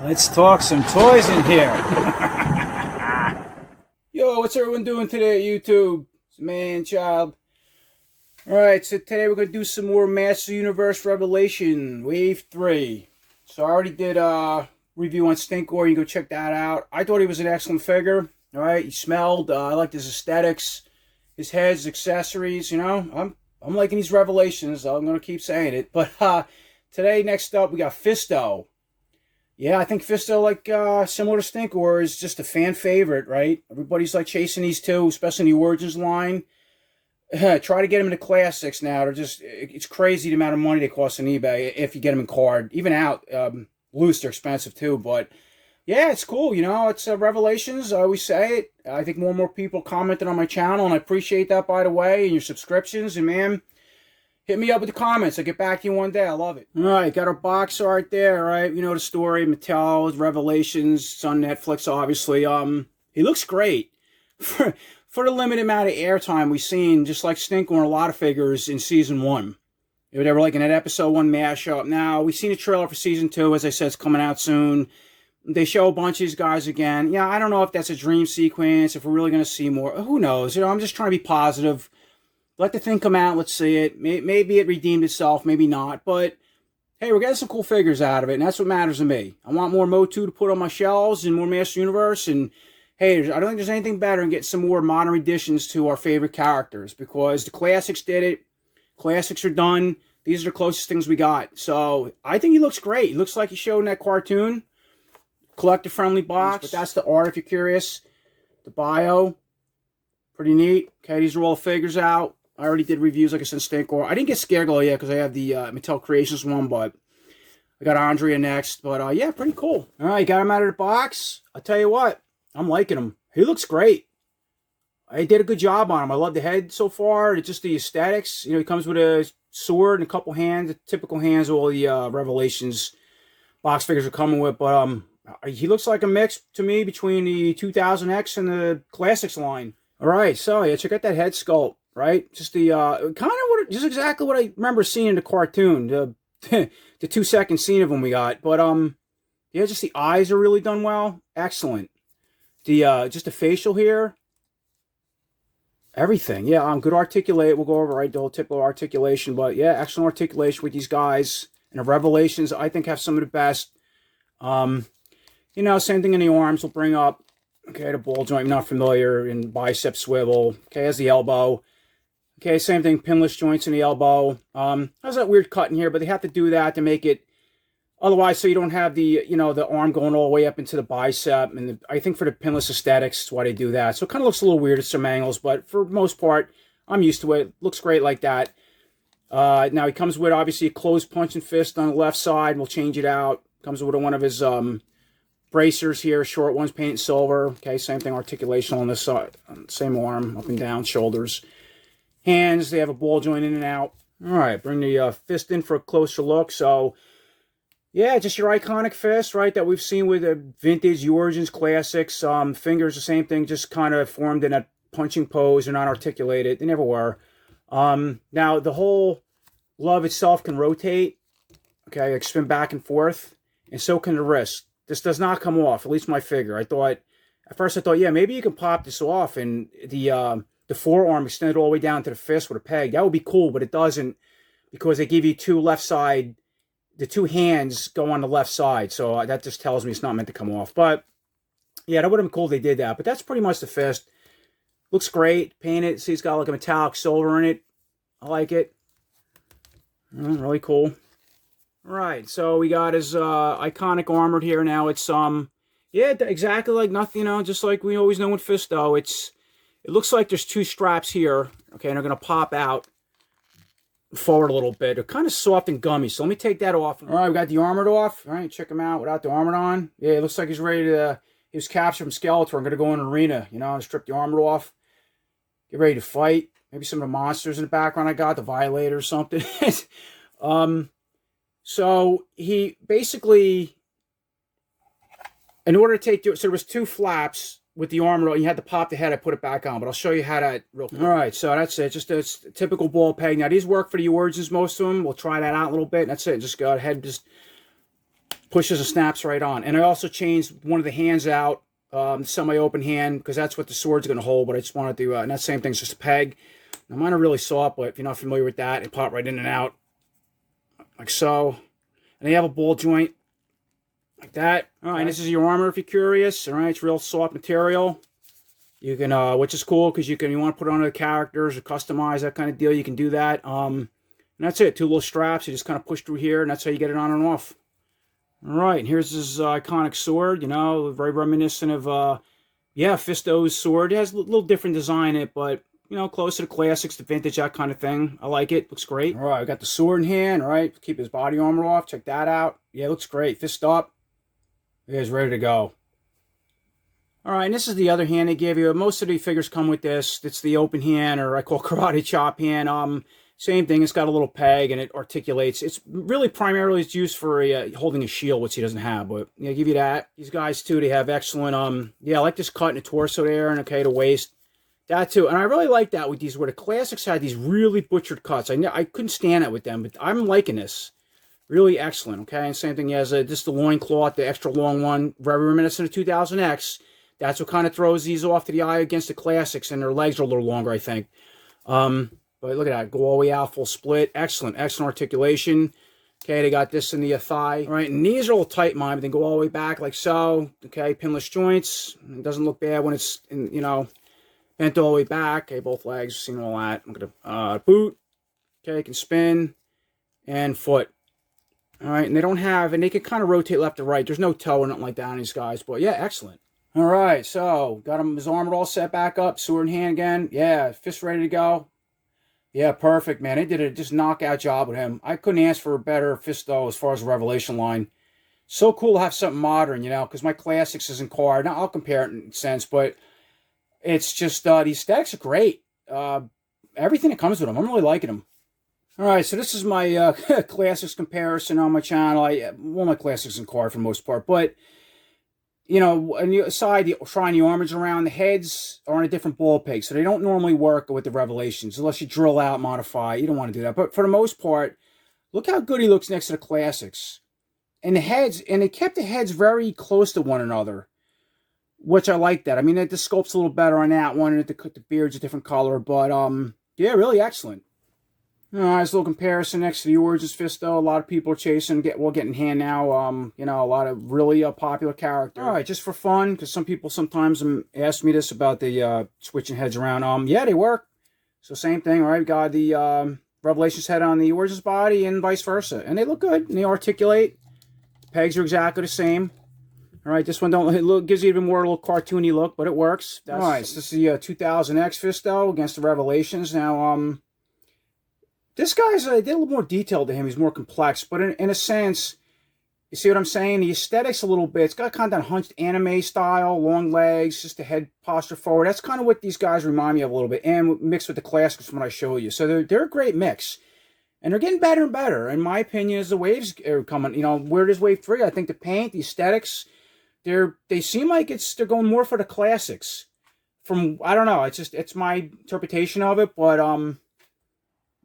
Let's talk some toys in here. Yo, what's everyone doing today at YouTube? It's man, child. Alright, so today we're going to do some more Master Universe Revelation, Wave 3. So I already did a review on Stinkor. You can go check that out. I thought he was an excellent figure. Alright, he smelled. I liked his aesthetics, his heads, his accessories. You know, I'm liking these Revelations. I'm going to keep saying it. But today, next up, we got FISTO. Yeah, I think FISTO, like similar to Stinkor, is just a fan favorite, right? Everybody's like chasing these two, especially in the Origins line. Try to get them in the Classics now. They're just, it's crazy the amount of money they cost on eBay if you get them in card. Even out, loose, they're expensive too. But yeah, it's cool. You know, it's Revelations. I always say it. I think more and more people commented on my channel, and I appreciate that, by the way, and your subscriptions. And man, hit me up with the comments. I'll get back to you one day. I love it. All right, got our box art there, right? You know the story. Mattel, Revelations. It's on Netflix, obviously. He looks great. For the limited amount of airtime we've seen, just like Stinkor and a lot of figures in Season 1. They were like in an Episode 1 mashup. Now, we've seen a trailer for Season 2. As I said, it's coming out soon. They show a bunch of these guys again. Yeah, I don't know if that's a dream sequence, if we're really going to see more. Who knows? You know, I'm just trying to be positive. Let the thing come out. Let's see it. Maybe it redeemed itself. Maybe not. But, hey, we're getting some cool figures out of it, and that's what matters to me. I want more Motu to put on my shelves and more Master Universe. And, hey, I don't think there's anything better than getting some more modern additions to our favorite characters, because the Classics did it. Classics are done. These are the closest things we got. So, I think he looks great. He looks like he showed in that cartoon. Collector-friendly box. But that's the art, if you're curious. The bio. Pretty neat. Okay, these are all the figures out. I already did reviews, like I said, Stinkor. I didn't get Scareglow yet because I have the Mattel Creations one, but I got Andrea next. But, yeah, pretty cool. All right, got him out of the box. I'll tell you what, I'm liking him. He looks great. I did a good job on him. I love the head so far. It's just the aesthetics. You know, he comes with a sword and a couple hands, the typical hands all the Revelations box figures are coming with. But he looks like a mix to me between the 2000X and the Classics line. All right, so yeah, check out that head sculpt. Right, just the just exactly what I remember seeing in the cartoon, the the 2-second scene of him we got. But yeah, just the eyes are really done well, excellent. The just the facial here, everything, yeah, good articulate. We'll go over the whole typical articulation, but yeah, excellent articulation with these guys. And the Revelations, I think, have some of the best. You know, same thing in the arms. We'll bring up. Okay, the ball joint, I'm not familiar, and bicep swivel. Okay, has the elbow. Okay, same thing, pinless joints in the elbow. There's that weird cut in here, but they have to do that to make it, otherwise, so you don't have the, you know, the arm going all the way up into the bicep. And I think for the pinless aesthetics, that's why they do that. So it kind of looks a little weird at some angles, but for the most part, I'm used to it. Looks great like that. Now, he comes with, obviously, a closed punching fist on the left side. We'll change it out. Comes with one of his bracers here, short ones, painted silver. Okay, same thing, articulation on this side. Same arm, up and down, shoulders. Hands, they have a ball joint in and out. All right, bring the fist in for a closer look. So, yeah, just your iconic fist, right, that we've seen with the vintage, Origins, Classics. Fingers, the same thing, just kind of formed in a punching pose. They're not articulated. They never were. Now, the whole glove itself can rotate. Okay, like spin back and forth. And so can the wrist. This does not come off, at least my figure. At first I thought, yeah, maybe you can pop this off and the forearm extended all the way down to the fist with a peg. That would be cool, but it doesn't, because they give you two left side, the two hands go on the left side. So that just tells me it's not meant to come off. But yeah, that would have been cool if they did that. But that's pretty much the fist. Looks great. Painted. See, it's got like a metallic silver in it. I like it. Really cool. All right, so we got his iconic armored here now. It's yeah, exactly like nothing, you know, just like we always know with FISTO. It looks like there's two straps here, okay, and they're gonna pop out forward a little bit. They're kind of soft and gummy, so let me take that off. All right, we got the armored off. All right, check him out without the armored on. Yeah, it looks like he's ready to. He was captured from Skeletor. I'm gonna go in an arena, you know, and strip the armored off. Get ready to fight. Maybe some of the monsters in the background I got, the Violator or something. So he basically, in order to take, so there was two flaps with the armor. You had to pop the head. I put it back on, but I'll show you how to real quick. All right, so that's it. Just a typical ball peg. Now these work for the Origins, most of them. We'll try that out a little bit. That's it. Just go ahead, just pushes and snaps right on. And I also changed one of the hands out, semi-open hand, because that's what the sword's going to hold. But I just wanted to, and that same thing's just a peg. Now mine are really soft, but if you're not familiar with that, it pop right in and out, like so. And they have a ball joint, like that. All right, and this is your armor if you're curious. All right, it's real soft material. You can, which is cool because you want to put on other characters or customize that kind of deal. You can do that. And that's it. 2 little straps. You just kind of push through here, and that's how you get it on and off. All right, and here's this iconic sword. You know, very reminiscent of, yeah, Fisto's sword. It has a little different design in it, but you know, close to the classics, the vintage, that kind of thing. I like it. Looks great. All right, I got the sword in hand. All right, keep his body armor off. Check that out. Yeah, looks great. Fist up. He is ready to go. All right, and this is the other hand they gave you. Most of the figures come with this. It's the open hand, or I call karate chop hand. Same thing. It's got a little peg, and it articulates. It's really primarily it's used for holding a shield, which he doesn't have. But yeah, give you that. These guys too, they have excellent. Yeah, I like this cut in the torso there, and okay, the waist. That too, and I really like that with these, where the classics had these really butchered cuts. I couldn't stand it with them, but I'm liking this. Really excellent, okay? And same thing, he has just the loincloth, the extra long one, very reminiscent of 2000X. That's what kind of throws these off to the eye against the classics, and their legs are a little longer, I think. But look at that, go all the way out, full split. Excellent, excellent articulation. Okay, they got this in the thigh. All right, and these are all tight, mine, but they go all the way back like so. Okay, pinless joints. It doesn't look bad when it's, you know, bent all the way back. Okay, both legs, seen all that. I'm going to boot. Okay, can spin. And foot. All right, and they don't have, and they can kind of rotate left to right. There's no toe or nothing like that on these guys. But yeah, excellent. All right, so got him, his armor all set back up. Sword in hand again. Yeah, fist ready to go. Yeah, perfect, man. They did a just knockout job with him. I couldn't ask for a better Fisto as far as the Revelation line. So cool to have something modern, you know, because my classics isn't card. Now, I'll compare it in a sense, but it's just, the aesthetics are great. Everything that comes with them, I'm really liking them. All right, so this is my classics comparison on my channel. Well, my classics in card for the most part, but, you know, on the side, trying the armors around, the heads are on a different ball peg, so they don't normally work with the Revelations, unless you drill out, modify. You don't want to do that. But for the most part, look how good he looks next to the classics. And the heads, and they kept the heads very close to one another, which I like that. I mean, the sculpt's a little better on that one, and the beard's a different color, but, yeah, really excellent. All right, nice little comparison next to the Origins Fisto. A lot of people are chasing, getting in hand now, you know, a lot of really popular characters. All right, just for fun, because some people sometimes ask me this about the switching heads around. Yeah, they work. So same thing, right? We got the Revelations head on the Origins body and vice versa. And they look good, and they articulate. The pegs are exactly the same. All right, this one gives you even more a little cartoony look, but it works. All right, so this is the 2000X Fisto against the Revelations. Now, this guy's, they did a little more detail to him. He's more complex, but in a sense, you see what I'm saying? The aesthetics a little bit. It's got kind of that hunched anime style, long legs, just the head posture forward. That's kind of what these guys remind me of a little bit, and mixed with the classics from what I show you. So they're a great mix, and they're getting better and better. In my opinion, as the waves are coming, you know, where does Wave 3? I think the paint, the aesthetics, they seem like they're going more for the classics. From, I don't know, it's my interpretation of it, but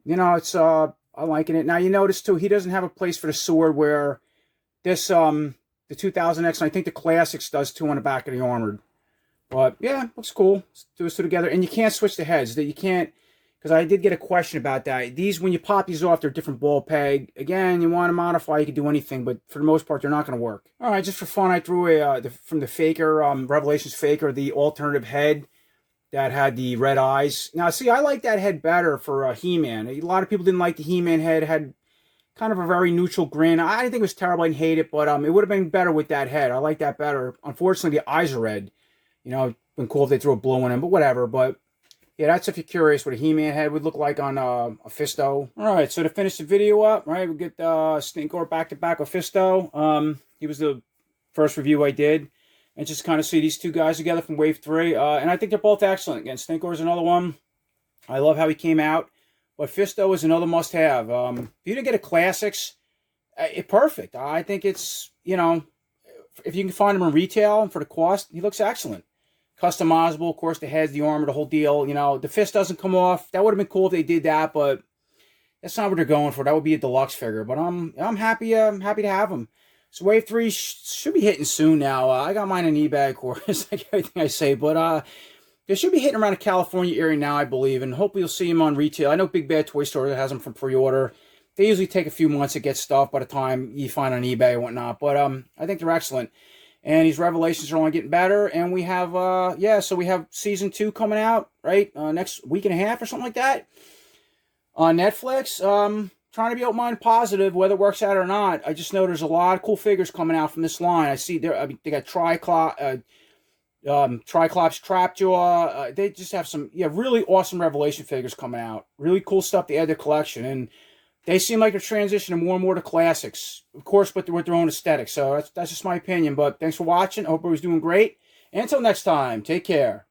you know, it's I'm liking it. Now you notice too, he doesn't have a place for the sword where this the 2000X, and I think the classics does too on the back of the armored. But yeah, looks cool. Let's do this two together, and you can't switch the heads. That you can't, because I did get a question about that. These, when you pop these off, they're different ball peg. Again, you want to modify, you can do anything, but for the most part, they're not going to work. All right, just for fun, I threw from the Faker Revelations Faker, the alternative head that had the red eyes. Now, see, I like that head better for He-Man. A lot of people didn't like the He-Man head. It had kind of a very neutral grin. I didn't think it was terrible. I didn't hate it, but it would have been better with that head. I like that better. Unfortunately, the eyes are red. You know, it would have been cool if they threw a blue one in, but whatever. But yeah, that's if you're curious what a He-Man head would look like on a Fisto. All right, so to finish the video up, right, we get Stinkor back-to-back with Fisto. He was the first review I did. And just kind of see these two guys together from Wave 3. And I think they're both excellent. Again, Stinkor is another one. I love how he came out. But Fisto is another must-have. If you didn't get a Classics, perfect. I think it's, you know, if you can find him in retail and for the cost, he looks excellent. Customizable, of course, the heads, the armor, the whole deal. You know, the fist doesn't come off. That would have been cool if they did that, but that's not what they're going for. That would be a deluxe figure. But I'm happy to have him. So Wave 3 should be hitting soon now. I got mine on eBay, of course, like everything I say. But they should be hitting around the California area now, I believe. And hopefully you'll see them on retail. I know Big Bad Toy Store has them from pre-order. They usually take a few months to get stuff by the time you find on eBay and whatnot. But I think they're excellent. And these Revelations are only getting better. And we have, so we have Season 2 coming out, right? Next week and a half or something like that on Netflix. Trying to be open-minded positive, whether it works out or not. I just know there's a lot of cool figures coming out from this line. I see there. I mean, they got Triclops, Trapjaw. They just have some, really awesome Revelation figures coming out. Really cool stuff to add to the collection, and they seem like they're transitioning more and more to classics, of course, but with their own aesthetic. So that's just my opinion. But thanks for watching. I hope everybody's doing great. And until next time, take care.